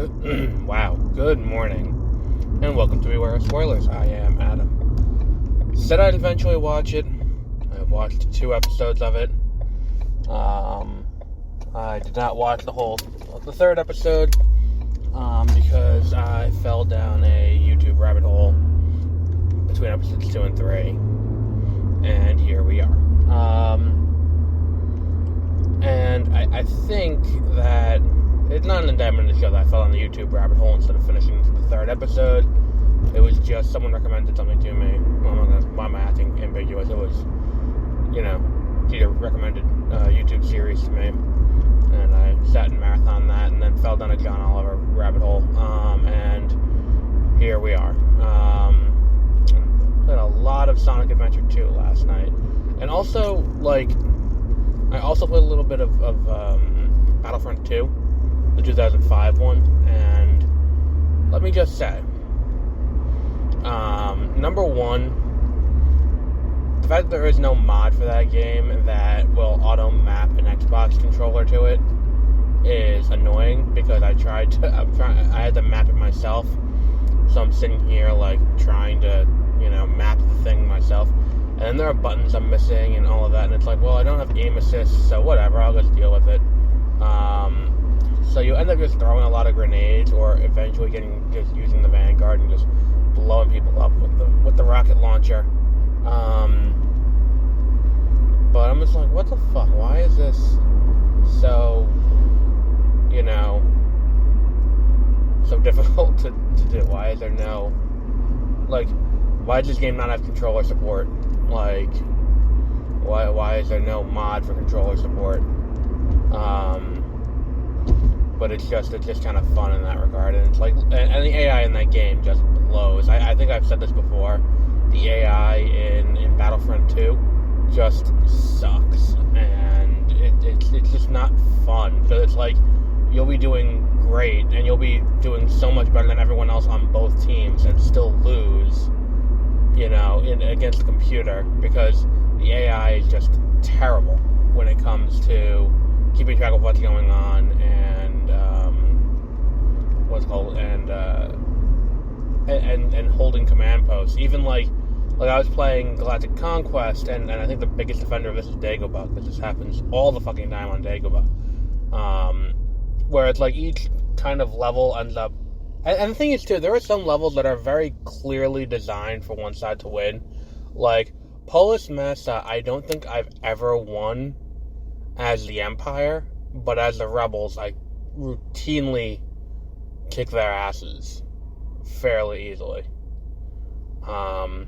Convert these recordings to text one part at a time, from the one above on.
Good morning, and welcome to Beware of Spoilers. I am Adam. Said I'd eventually watch it. I've watched 2 episodes of it. I did not watch the 3rd episode, because I fell down a YouTube rabbit hole between episodes 2 and 3, and here we are. And I think that it's not an indictment to show that I fell on the YouTube rabbit hole instead of finishing the 3rd episode. It was just someone recommended something to me. Why am I acting ambiguous? It was, Peter recommended a YouTube series to me, and I sat and marathon that, and then fell down a John Oliver rabbit hole. And here we are. Played a lot of Sonic Adventure 2 last night, and also I also played a little bit of Battlefront 2. The 2005 one, and let me just say, number one, the fact that there is no mod for that game that will auto-map an Xbox controller to it is annoying, because I had to map it myself, so I'm sitting here, trying to, map the thing myself, and then there are buttons I'm missing and all of that, and it's I don't have aim assist, so whatever, I'll just deal with it. So you end up just throwing a lot of grenades, or eventually just using the Vanguard and just blowing people up with the rocket launcher. But I'm just what the fuck? Why is this so, so difficult to do? Why is there no, why does this game not have controller support? Why is there no mod for controller support? But it's just kind of fun in that regard, and it's and the AI in that game just blows. I think I've said this before. The AI in Battlefront 2 just sucks, and it's just not fun, because it's you'll be doing great, and you'll be doing so much better than everyone else on both teams, and still lose, against the computer, because the AI is just terrible when it comes to keeping track of what's going on, and and holding command posts. Even I was playing Galactic Conquest, and I think the biggest offender of this is Dagobah, because this happens all the fucking time on Dagobah, where it's each kind of level ends up, and the thing is too, there are some levels that are very clearly designed for one side to win. Polis Massa, I don't think I've ever won as the Empire, but as the Rebels, I routinely kick their asses fairly easily. And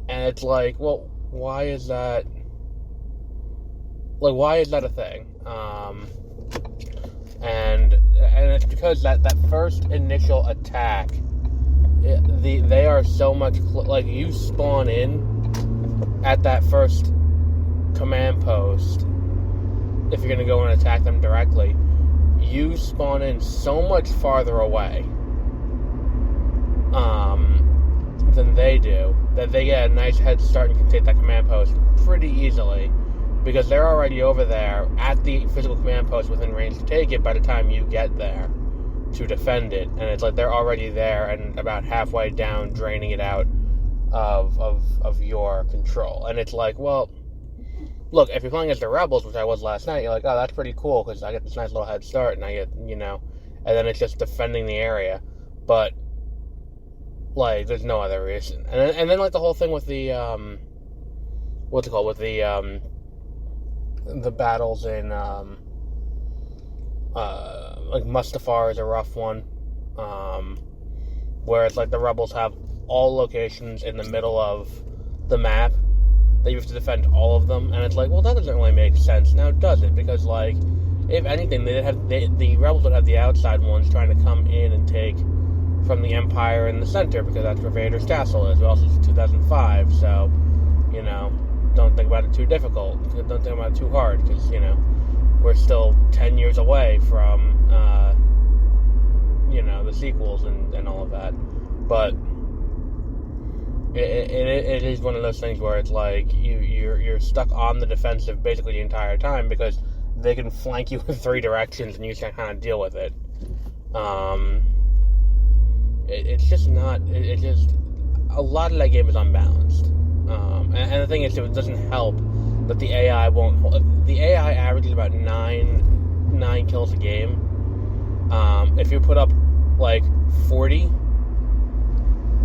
it's well, why is that? Why is that a thing? And it's because that first initial attack, they are so much you spawn in at that first command post. If you're gonna go and attack them directly, you spawn in so much farther away than they do, that they get a nice head start and can take that command post pretty easily, because they're already over there at the physical command post within range to take it by the time you get there to defend it. And it's they're already there and about halfway down, draining it out of your control. And it's well, look, if you're playing as the Rebels, which I was last night, you're oh, that's pretty cool, because I get this nice little head start, and I get, and then it's just defending the area. But, there's no other reason. And then, the whole thing with the, the battles in, Mustafar is a rough one, where it's the Rebels have all locations in the middle of the map that you have to defend all of them, and it's well, that doesn't really make sense now, does it? Because if anything, the Rebels would have the outside ones trying to come in and take from the Empire in the center, because that's where Vader's castle is. Well, it's 2005, so don't think about it too difficult. Don't think about it too hard, because we're still 10 years away from the sequels and all of that. But it is one of those things where it's you're stuck on the defensive basically the entire time, because they can flank you in 3 directions and you can kind of deal with it. It's just not. It's just a lot of that game is unbalanced. And the thing is, it doesn't help that the AI won't. The AI averages about nine kills a game. If you put up like 40,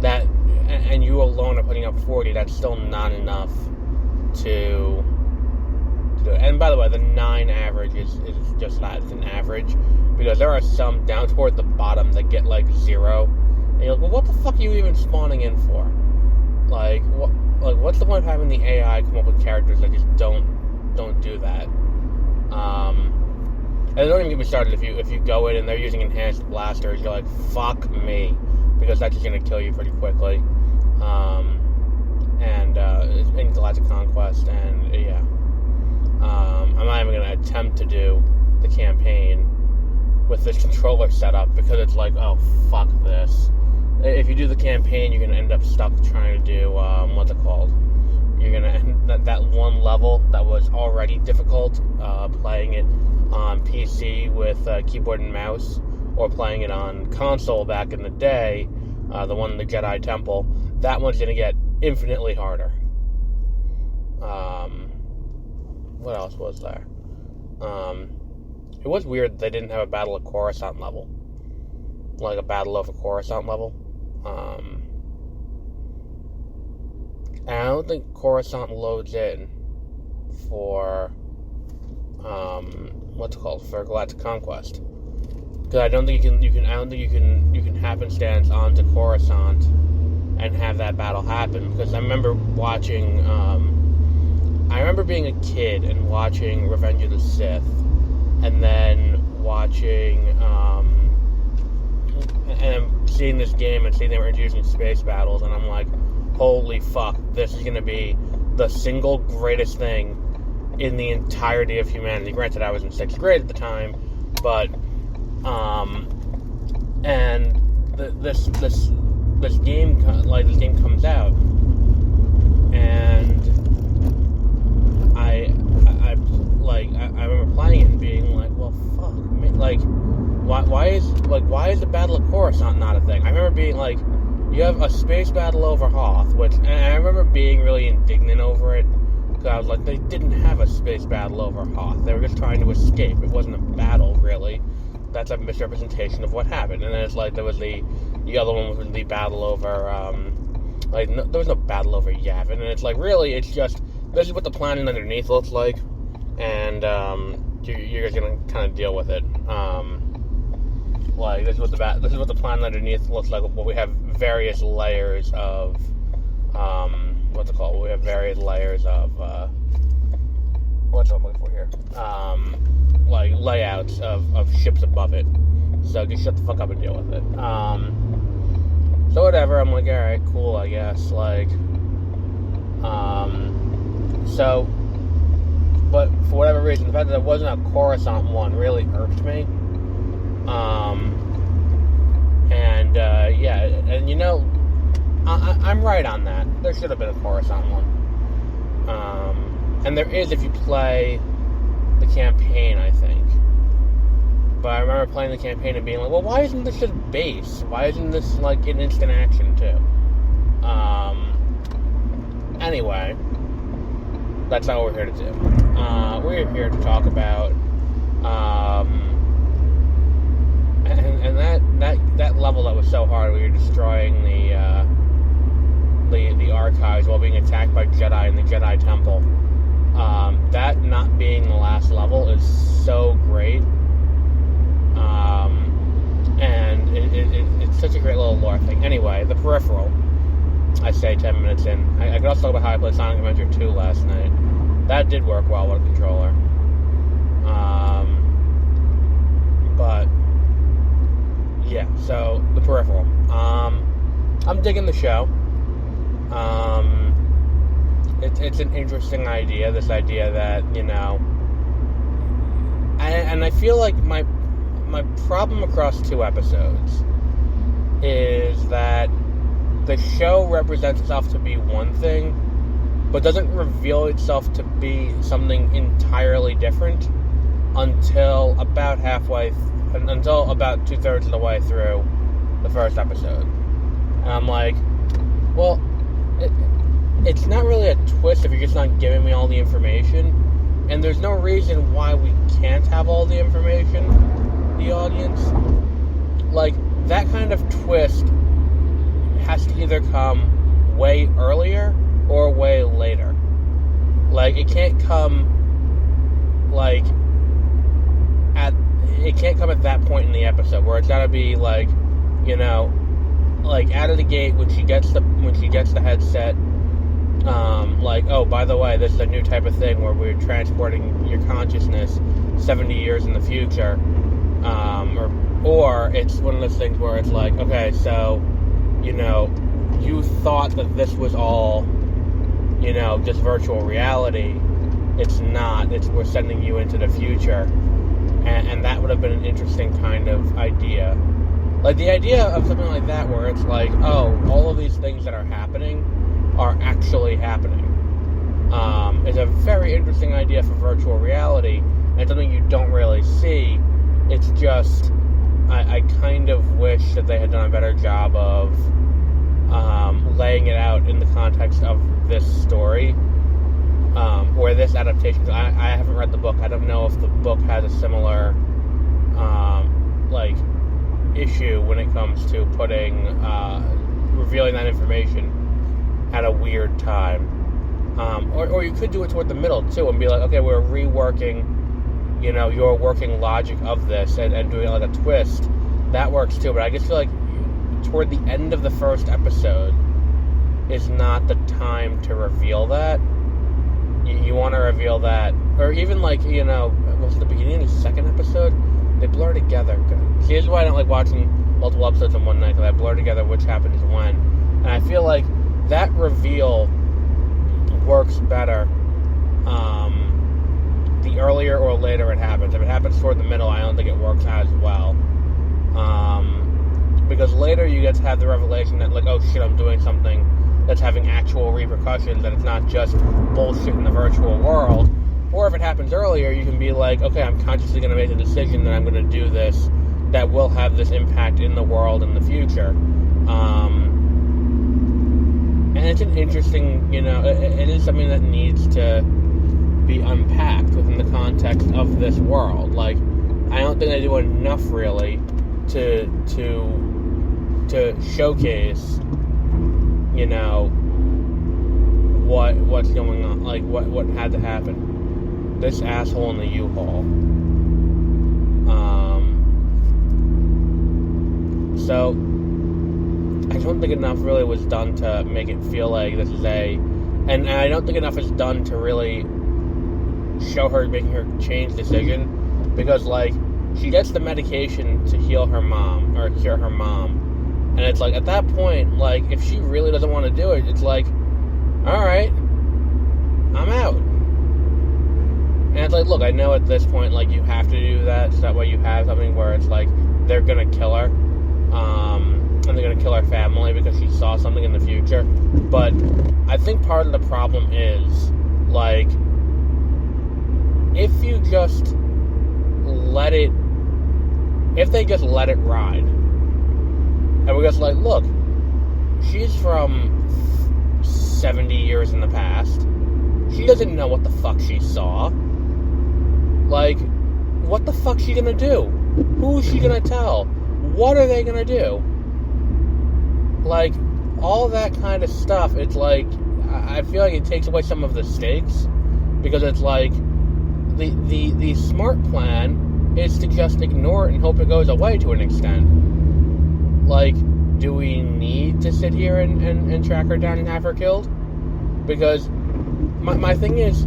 that and you alone are putting up 40, that's still not enough to do it. And by the way, the 9 average is just that. It's an average, because there are some down toward the bottom that get like 0, and you're like, well, what the fuck are you even spawning in for? Like, what's the point of having the AI come up with characters that just don't do that? And don't even get me started if you go in and they're using enhanced blasters, you're like, fuck me, because that's just gonna kill you pretty quickly. In Galactic Conquest, and yeah. I'm not even gonna attempt to do the campaign with this controller setup, because it's like, oh, fuck this. If you do the campaign, you're gonna end up stuck trying to do, what's it called? You're gonna end that one level that was already difficult, playing it on PC with keyboard and mouse, or playing it on console back in the day, the one in the Jedi Temple. That one's gonna get infinitely harder. What else was there? It was weird that they didn't have a Battle of Coruscant level. Like a Battle over Coruscant level. And I don't think Coruscant loads in for, what's it called? For Galactic Conquest. Because I don't think you can happenstance onto Coruscant and have that battle happen. Because I remember watching, I remember being a kid and watching Revenge of the Sith, and then watching, and seeing this game and seeing they were introducing space battles, and I'm like, holy fuck, this is going to be the single greatest thing in the entirety of humanity. Granted, I was in 6th grade at the time, but, and this game comes out, and I remember playing it and being like, well, fuck, like, why is the Battle of Coruscant not a thing? I remember being like, you have a space battle over Hoth, and I remember being really indignant over it, because I was like, they didn't have a space battle over Hoth. They were just trying to escape. It wasn't a battle, really. That's a misrepresentation of what happened. And then it's like, there was the other one was the battle over, there was no battle over Yavin, and it's like, really, it's just, this is what the planet underneath looks like, and you're just gonna kind of deal with it. This is what the planet underneath looks like. Well, we have various layers of what's it called? We have various layers of what's I'm looking for here? Layouts of ships above it. So just shut the fuck up and deal with it. So whatever. I'm like, all right, cool, I guess. So, but for whatever reason, the fact that there wasn't a Coruscant one really irked me. And you know, I'm right on that. There should have been a Coruscant one. And there is if you play the campaign, I think. But I remember playing the campaign and being like, well, why isn't this just base? Why isn't this like an instant action too? Anyway, that's not what we're here to do. We're here to talk about and that level that was so hard, we were destroying the archives while being attacked by Jedi in the Jedi Temple. That not being the last level is so great. And it's such a great little lore thing. Anyway, the Peripheral. I say 10 minutes in. I could also talk about how I played Sonic Adventure 2 last night. That did work well with a controller. But yeah, so the Peripheral. I'm digging the show. It's an interesting idea. This idea that, you know, and I feel like my problem across 2 episodes is that the show represents itself to be one thing, but doesn't reveal itself to be something entirely different. until about until about 2/3 of the way through the first episode. And I'm like, well, it's not really a twist if you're just not giving me all the information. And there's no reason why we can't have all the information, the audience. Like, that kind of twist has to either come way earlier or way later. Like, it can't come, like, it can't come at that point in the episode, where it's gotta be, like, you know, like, out of the gate, when she gets the headset, like, oh, by the way, this is a new type of thing where we're transporting your consciousness 70 years in the future, or it's one of those things where it's like, okay, so, you know, you thought that this was all, you know, just virtual reality. It's not. We're sending you into the future. And that would have been an interesting kind of idea. Like, the idea of something like that where it's like, oh, all of these things that are happening are actually happening. Is a very interesting idea for virtual reality, and something you don't really see. It's just, I kind of wish that they had done a better job of laying it out in the context of this story, or this adaptation. I haven't read the book. I don't know if the book has a similar, like, issue when it comes to putting, revealing that information at a weird time. Or you could do it toward the middle, too, and be like, okay, we're reworking, you know, your working logic of this, and doing, like, a twist. That works, too, but I just feel like toward the end of the first episode is not the time to reveal that. You want to reveal that, or even, like, you know, was it the beginning of the second episode? They blur together. See, here's why I don't like watching multiple episodes in one night, because I blur together which happens when. And I feel like that reveal works better the earlier or later it happens. If it happens toward the middle, I don't think it works as well. Because later you get to have the revelation that, like, oh shit, I'm doing something that's having actual repercussions, and it's not just bullshit in the virtual world. Or if it happens earlier, you can be like, okay, I'm consciously going to make a decision that I'm going to do this that will have this impact in the world in the future. And it's an interesting, you know, it is something that needs to be unpacked within the context of this world. Like, I don't think they do enough, really, to showcase, you know, what's going on, like, what had to happen. This asshole in the U-Haul. So, I don't think enough really was done to make it feel like this is and I don't think enough is done to really show her making her change decision, because, like, she gets the medication to heal her mom, or cure her mom, and it's like, at that point, like, if she really doesn't want to do it, it's like, alright, I'm out. And it's like, look, I know at this point, like, you have to do that, so that way you have something where it's like, they're gonna kill her, and they're gonna kill her family because she saw something in the future. But I think part of the problem is, like, if they just let it ride, and we're just like, look, she's from 70 years in the past, she doesn't know what the fuck she saw. Like, what the fuck's she gonna do? Who is she gonna tell? What are they gonna do? Like, all that kind of stuff, it's like, I feel like it takes away some of the stakes, because it's like, the smart plan is to just ignore it and hope it goes away to an extent. Like, do we need to sit here and track her down and have her killed? Because my thing is,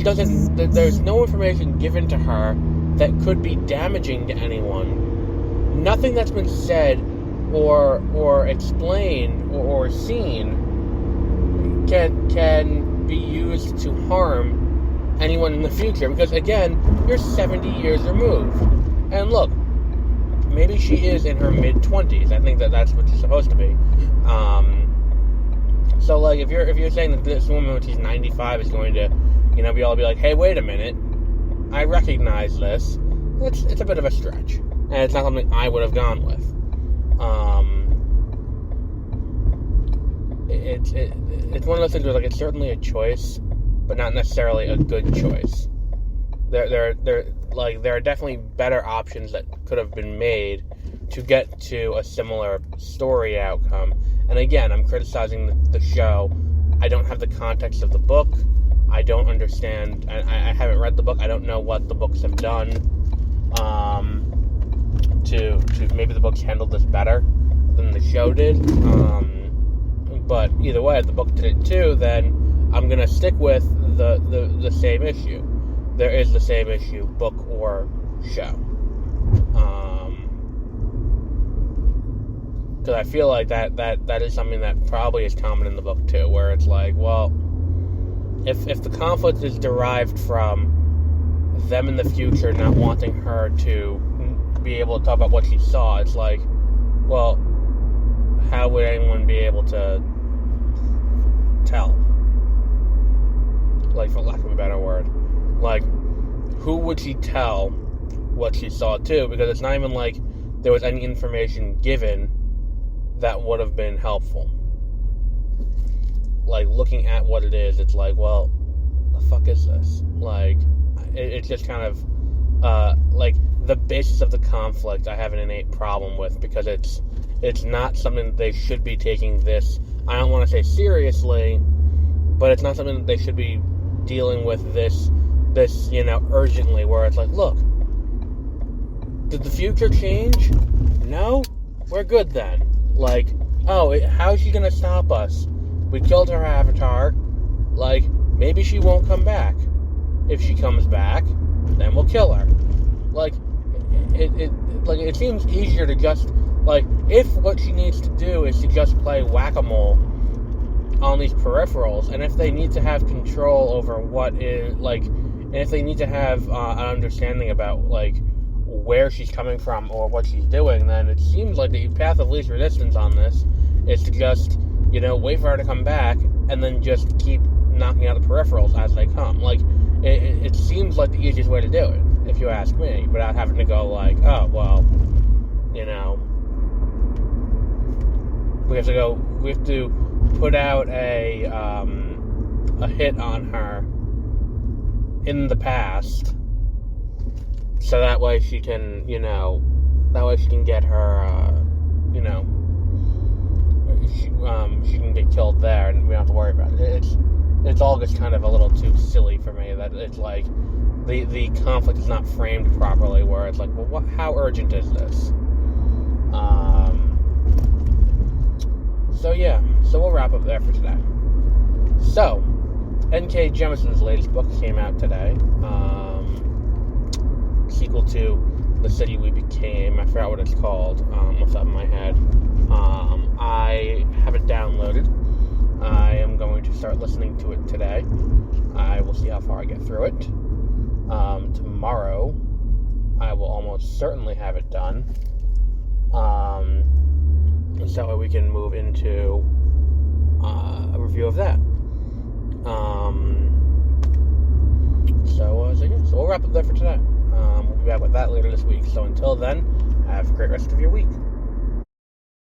there's no information given to her that could be damaging to anyone. Nothing that's been said or explained or seen can be used to harm anyone in the future, because, again, you're 70 years removed. And look, maybe she is in her mid-20s. I think that's what she's supposed to be. So, like, if you're saying that this woman, when she's 95, is going to, you know, be like, hey, wait a minute, I recognize this. It's a bit of a stretch, and it's not something I would have gone with. It's one of those things where, like, it's certainly a choice, but not necessarily a good choice. There are definitely better options that could have been made to get to a similar story outcome. And again, I'm criticizing the show. I don't have the context of the book. I don't understand. I haven't read the book. I don't know what the books have done. To maybe the books handled this better than the show did. But either way, if the book did it too, then I'm gonna stick with the same issue. There is the same issue, book or show. Because I feel like that is something that probably is common in the book too, where it's like, well, if the conflict is derived from them in the future not wanting her to be able to talk about what she saw, it's like, well, how would anyone be able to tell? Like, for lack of a better word. Like, who would she tell what she saw to? Because it's not even like there was any information given that would have been helpful. Like, looking at what it is, it's like, well, the fuck is this? Like, it's just kind of, like, the basis of the conflict I have an innate problem with, because it's not something that they should be taking this, I don't want to say seriously, but it's not something that they should be dealing with this, urgently, where it's like, look, did the future change? No? We're good then. Like, oh, how's she gonna stop us? We killed her avatar. Like, maybe she won't come back. If she comes back, then we'll kill her. Like, it seems easier to just, like, if what she needs to do is to just play whack-a-mole on these peripherals, and if they need to have control over what is, like, and if they need to have an understanding about, like, where she's coming from or what she's doing, then it seems like the path of least resistance on this is to just, wait for her to come back and then just keep knocking out the peripherals as they come. Like, it seems like the easiest way to do it, if you ask me, without having to go like, oh, well, we have to put out a hit on her in the past, so that way she can, get her, she can get killed there, and we don't have to worry about it. It's all just kind of a little too silly for me, that it's like, the conflict is not framed properly, where it's like, well, how urgent is this? So we'll wrap up there for today. So, N.K. Jemison's latest book came out today. Sequel to The City We Became. I forgot what it's called off the top of my head. I have it downloaded. I am going to start listening to it today. I will see how far I get through it. Tomorrow, I will almost certainly have it done. So we can move into a review of that. So we'll wrap up there for today. We'll be back with that later this week. So until then, have a great rest of your week.